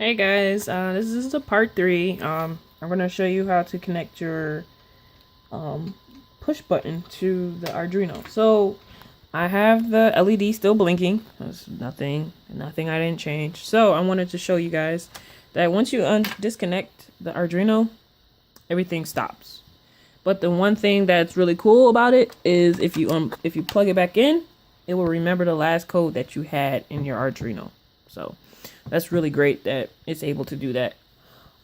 Hey guys, this is the part 3. I'm gonna show you how to connect your um, push button to the Arduino. So I have the LED still blinking. There's nothing I didn't change. So I wanted to show you guys that once you disconnect the Arduino, everything stops. But the one thing that's really cool about it is if you plug it back in, it will remember the last code that you had in your Arduino. So that's really great that it's able to do that.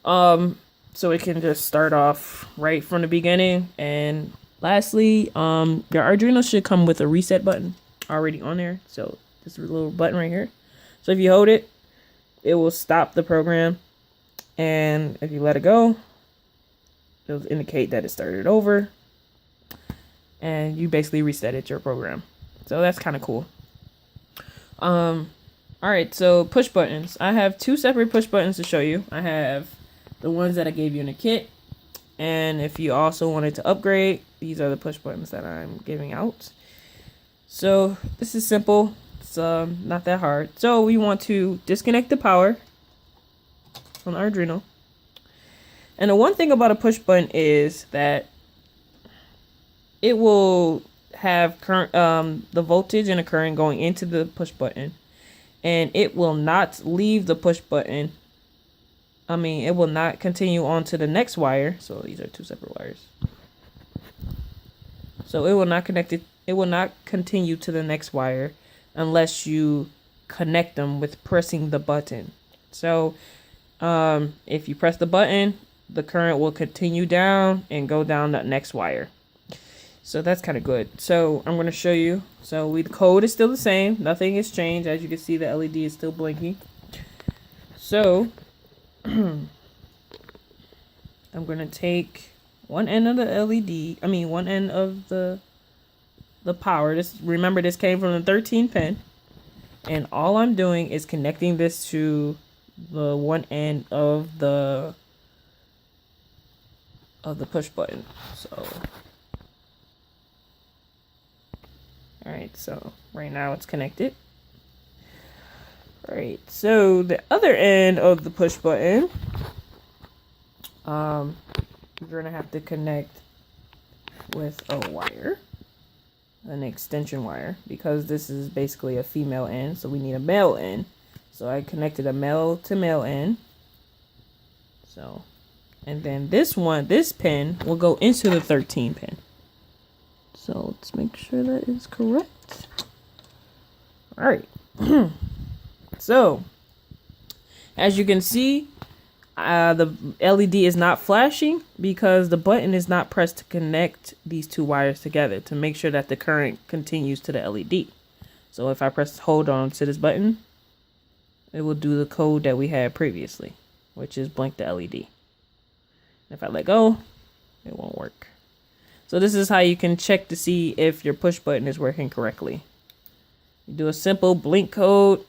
So it can just start off right from the beginning. And lastly, your Arduino should come with a reset button already on there. So this little button right here. So if you hold it, it will stop the program. And if you let it go, it'll indicate that it started over. And you basically resetted your program. So that's kind of cool. Alright, so push buttons. I have 2 separate push buttons to show you. I have the ones that I gave you in the kit. And if you also wanted to upgrade, these are the push buttons that I'm giving out. So this is simple. It's not that hard. So we want to disconnect the power from the Arduino. And the one thing about a push button is that it will have current, the voltage and the current going into the push button. And it will not leave the push button. It will not continue on to the next wire. So these are 2 separate wires. So it will not connect it. It will not continue to the next wire unless you connect them with pressing the button. So if you press the button, the current will continue down and go down the next wire. So that's kind of good. So I'm going to show you. So the code is still the same. Nothing has changed. As you can see, the LED is still blinking. So I'm going to take one end of the LED. One end of the power. Remember, this came from the 13 pin. And all I'm doing is connecting this to the one end of the push button. So alright, so right now it's connected. Alright, so the other end of the push button, you're gonna have to connect with a wire, an extension wire, because this is basically a female end, so we need a male end. So I connected a male to male end. So, and then this pin will go into the 13 pin. So let's make sure that is correct. All right. So as you can see, the LED is not flashing because the button is not pressed to connect these 2 wires together to make sure that the current continues to the LED. So if I press hold on to this button, it will do the code that we had previously, which is blink the LED. If I let go, it won't work. So this is how you can check to see if your push button is working correctly. You do a simple blink code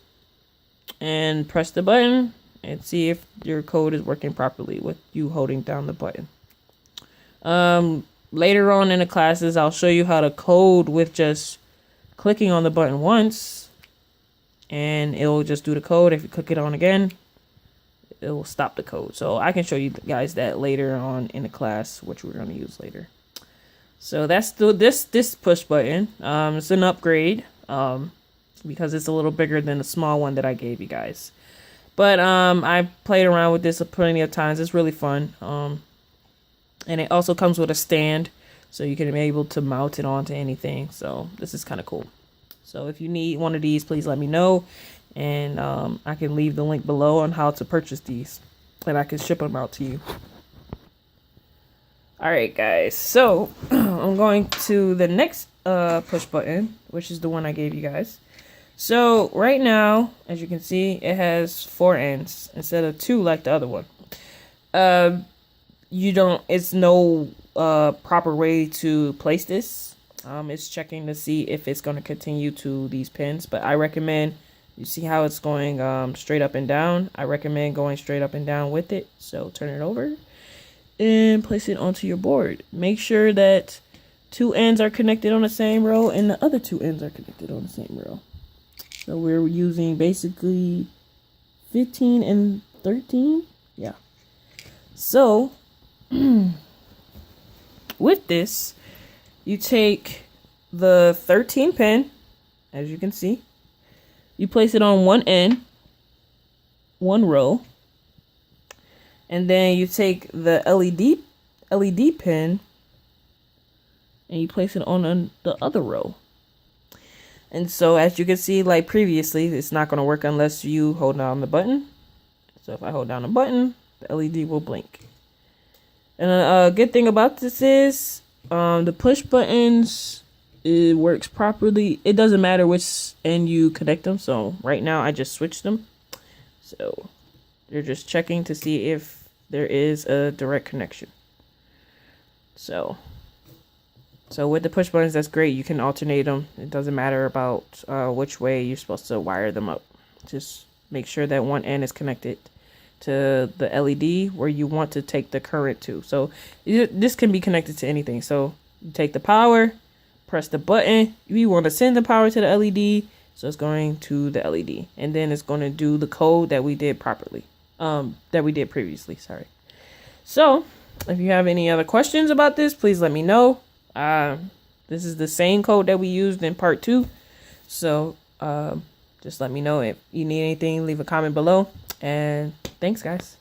and press the button and see if your code is working properly with you holding down the button. Later on in the classes, I'll show you how to code with just clicking on the button once, and it'll just do the code. If you click it on again, it will stop the code. So I can show you guys that later on in the class, which we're going to use later. So that's this push button. It's an upgrade because it's a little bigger than the small one that I gave you guys. But I played around with this plenty of times. It's really fun. And it also comes with a stand, so you can be able to mount it onto anything. So this is kind of cool. So if you need one of these, please let me know, and I can leave the link below on how to purchase these, and I can ship them out to you. Alright guys, so I'm going to the next push button, which is the one I gave you guys. So right now, as you can see, it has 4 ends instead of 2 like the other one. It's no proper way to place this. It's checking to see if it's going to continue to these pins, but I recommend, you see how it's going straight up and down. I recommend going straight up and down with it. So turn it over and place it onto your board. Make sure that 2 ends are connected on the same row and the other 2 ends are connected on the same row. So we're using basically 15 and 13. Yeah. So with this, you take the 13 pin, as you can see, you place it on one end, one row, and then you take the LED pin and you place it on the other row. And so as you can see, like previously, it's not going to work unless you hold down the button. So if I hold down the button, the LED will blink. And a good thing about this is the push buttons, it works properly. It doesn't matter which end you connect them. So right now I just switched them. So they're just checking to see if there is a direct connection. So with the push buttons, that's great. You can alternate them. It doesn't matter about which way you're supposed to wire them up. Just make sure that one end is connected to the LED where you want to take the current to. So this can be connected to anything. So you take the power, press the button. You want to send the power to the LED. So it's going to the LED. And then it's going to do the code that we did properly. That we did previously, sorry. So if you have any other questions about this, please let me know. This is the same code that we used in part 2. So just let me know if you need anything. Leave a comment below. And thanks, guys.